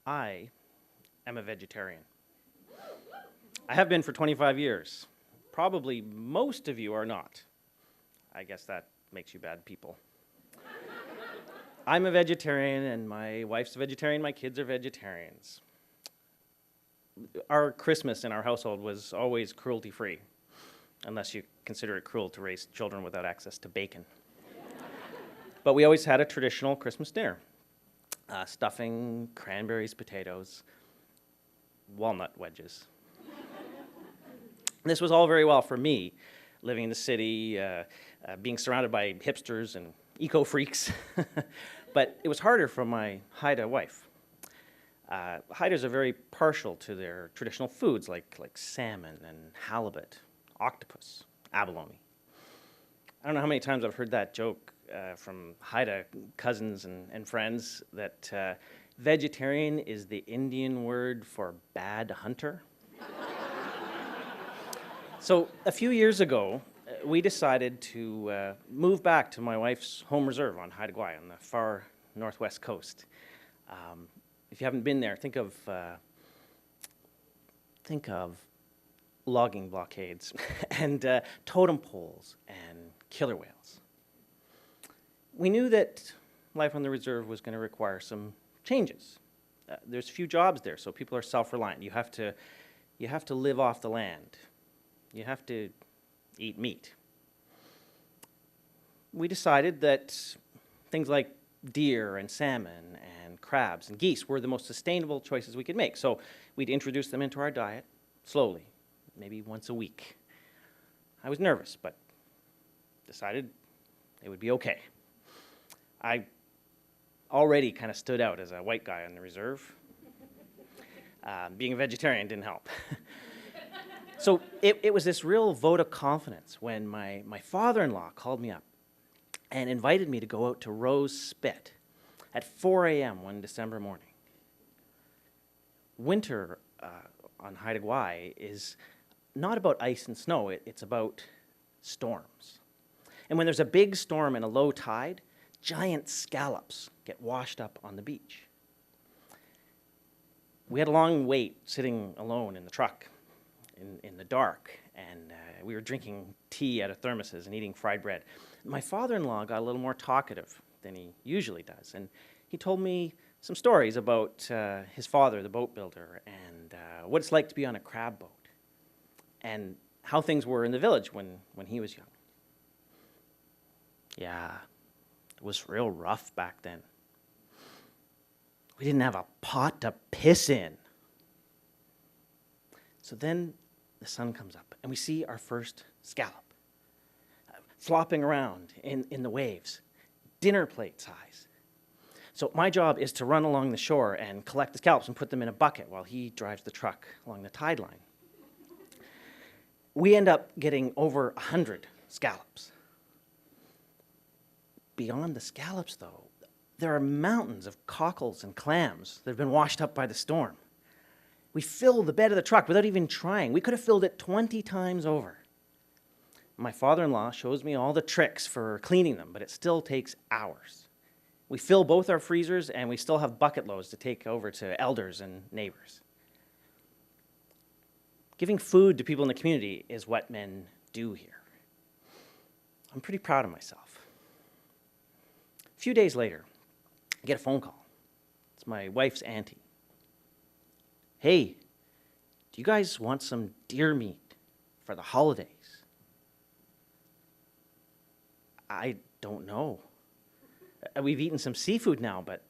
I am a vegetarian. I have been for 25 years. Probably most of you are not. I guess that makes you bad people. I'm a vegetarian, and my wife's a vegetarian, my kids are vegetarians. Our Christmas in our household was always cruelty-free, unless you consider it cruel to raise children without access to bacon. But we always had a traditional Christmas dinner. Stuffing, cranberries, potatoes, walnut wedges. This was all very well for me, living in the city, being surrounded by hipsters and eco-freaks. But it was harder for my Haida wife. Haidas are very partial to their traditional foods like salmon and halibut, octopus, abalone. I don't know how many times I've heard that joke from Haida cousins and friends that vegetarian is the Indian word for bad hunter. So a few years ago, we decided to move back to my wife's home reserve on Haida Gwaii on the far northwest coast. If you haven't been there, think of logging blockades and totem poles and killer whales. We knew that life on the reserve was going to require some changes. There's few jobs there, so people are self-reliant. You have to live off the land. You have to eat meat. We decided that things like deer and salmon and crabs and geese were the most sustainable choices we could make. So we'd introduce them into our diet slowly, maybe once a week. I was nervous, but decided it would be okay. I already kind of stood out as a white guy on the reserve. Being a vegetarian didn't help. So it was this real vote of confidence when my father-in-law called me up and invited me to go out to Rose Spit at 4 a.m. one December morning. Winter on Haida Gwaii is not about ice and snow, it's about storms. And when there's a big storm and a low tide, giant scallops get washed up on the beach. We had a long wait sitting alone in the truck in the dark, and we were drinking tea out of thermoses and eating fried bread. My father-in-law got a little more talkative than he usually does, and he told me some stories about his father, the boat builder, and what it's like to be on a crab boat, and how things were in the village when he was young. Yeah, it was real rough back then. We didn't have a pot to piss in. So then the sun comes up, and we see our first scallop flopping around in the waves, dinner plate size. So my job is to run along the shore and collect the scallops and put them in a bucket while he drives the truck along the tide line. We end up getting over 100 scallops. Beyond the scallops, though, there are mountains of cockles and clams that have been washed up by the storm. We fill the bed of the truck without even trying. We could have filled it 20 times over. My father-in-law shows me all the tricks for cleaning them, but it still takes hours. We fill both our freezers, and we still have bucket loads to take over to elders and neighbors. Giving food to people in the community is what men do here. I'm pretty proud of myself. A few days later, I get a phone call. It's my wife's auntie. Hey, do you guys want some deer meat for the holidays? I don't know. We've eaten some seafood now, but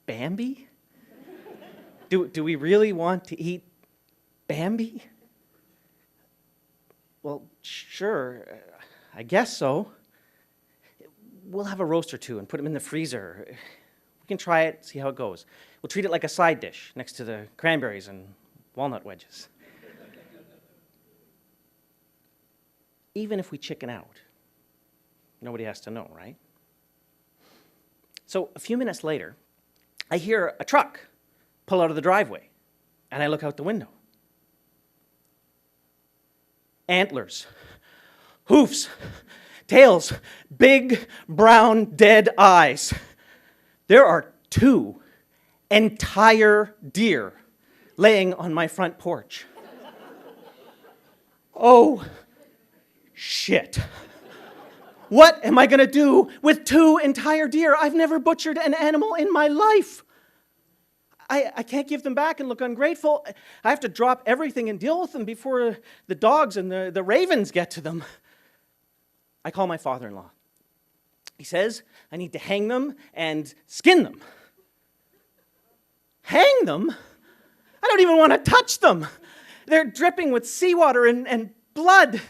Bambi? Do we really want to eat Bambi? Well, sure, I guess so. We'll have a roast or two and put them in the freezer. We can try it, see how it goes. We'll treat it like a side dish next to the cranberries and walnut wedges. Even if we chicken out, nobody has to know, right? So a few minutes later, I hear a truck pull out of the driveway, and I look out the window. Antlers, hoofs, tails, big, brown, dead eyes. There are two entire deer laying on my front porch. Oh, shit. What am I going to do with 2 entire deer? I've never butchered an animal in my life. I can't give them back and look ungrateful. I have to drop everything and deal with them before the dogs and the ravens get to them. I call my father-in-law. He says I need to hang them and skin them. Hang them? I don't even want to touch them. They're dripping with seawater and blood.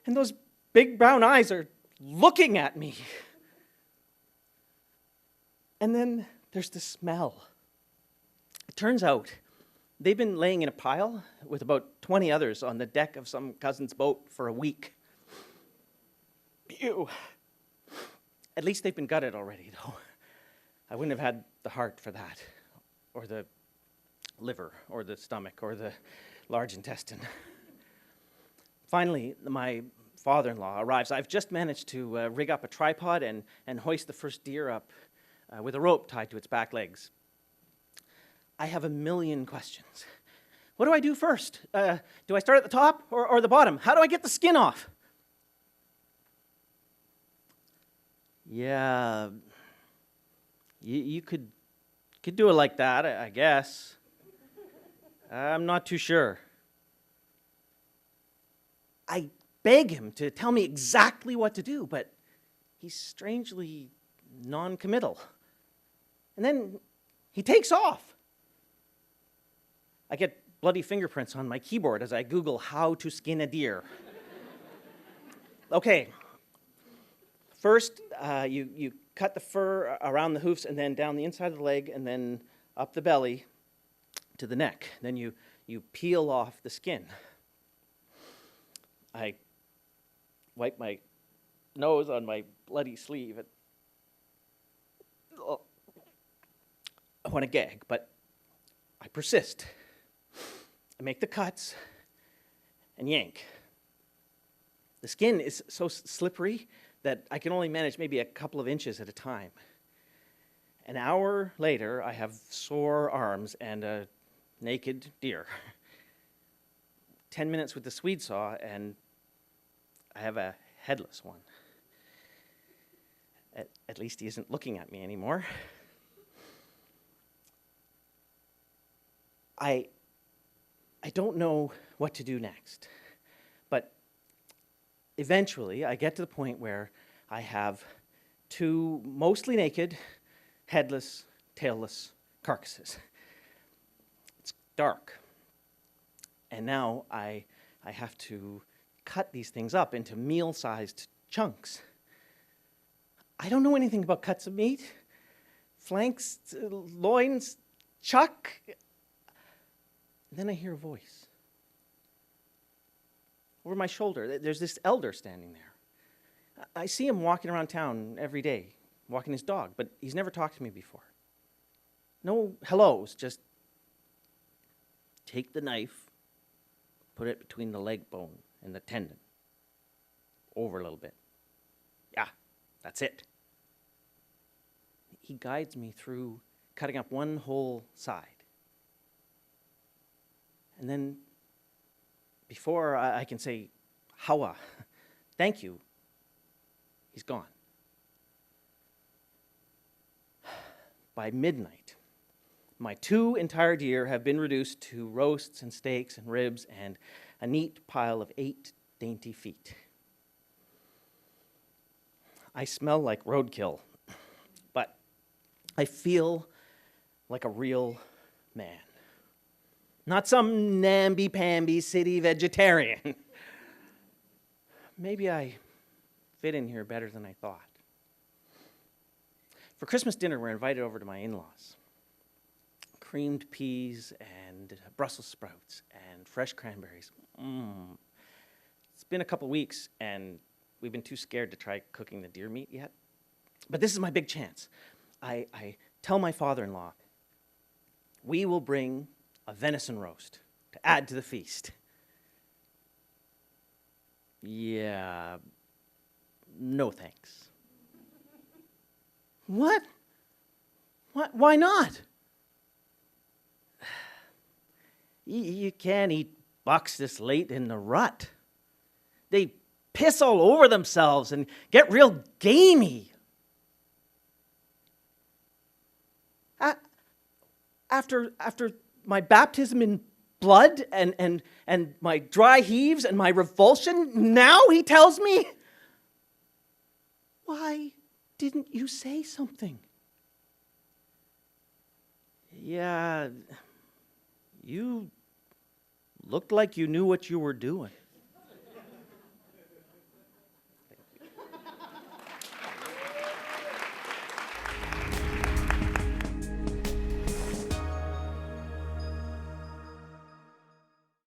And those big brown eyes are looking at me. And then there's the smell. It turns out they've been laying in a pile with about 20 others on the deck of some cousin's boat for a week. Ew. At least they've been gutted already, though. I wouldn't have had the heart for that, or the liver, or the stomach, or the large intestine. Finally, my father-in-law arrives. I've just managed to rig up a tripod and hoist the first deer up with a rope tied to its back legs. I have a million questions. What do I do first? Do I start at the top or the bottom? How do I get the skin off? Yeah, you could do it like that, I guess. I'm not too sure. I beg him to tell me exactly what to do, but he's strangely non-committal. And then he takes off. I get bloody fingerprints on my keyboard as I Google how to skin a deer. Okay. First, you cut the fur around the hoofs and then down the inside of the leg and then up the belly to the neck. Then you peel off the skin. I wipe my nose on my bloody sleeve. I want to gag, but I persist. I make the cuts and yank. The skin is so slippery that I can only manage maybe a couple of inches at a time. An hour later, I have sore arms and a naked deer. 10 minutes with the Swede saw, and I have a headless one. At least he isn't looking at me anymore. I don't know what to do next, but eventually I get to the point where I have 2 mostly naked, headless, tailless carcasses. It's dark, and now I have to cut these things up into meal-sized chunks. I don't know anything about cuts of meat, flanks, loins, chuck. Then I hear a voice. Over my shoulder, there's this elder standing there. I see him walking around town every day, walking his dog, but he's never talked to me before. No hellos, just take the knife, put it between the leg bone and the tendon. Over a little bit. Yeah, that's it. He guides me through cutting up one whole side. And then, before I can say, Hawa, thank you, he's gone. By midnight, my 2 entire deer have been reduced to roasts and steaks and ribs and a neat pile of 8 dainty feet. I smell like roadkill, but I feel like a real man. Not some namby-pamby city vegetarian. Maybe I fit in here better than I thought. For Christmas dinner, we're invited over to my in-laws. Creamed peas and Brussels sprouts and fresh cranberries. It's been a couple weeks, and we've been too scared to try cooking the deer meat yet. But this is my big chance. I tell my father-in-law, we will bring a venison roast to add to the feast. Yeah, no thanks. What? Why not? You can't eat bucks this late in the rut. They piss all over themselves and get real gamey. After my baptism in blood and my dry heaves and my revulsion, now he tells me, why didn't you say something? Yeah, you looked like you knew what you were doing.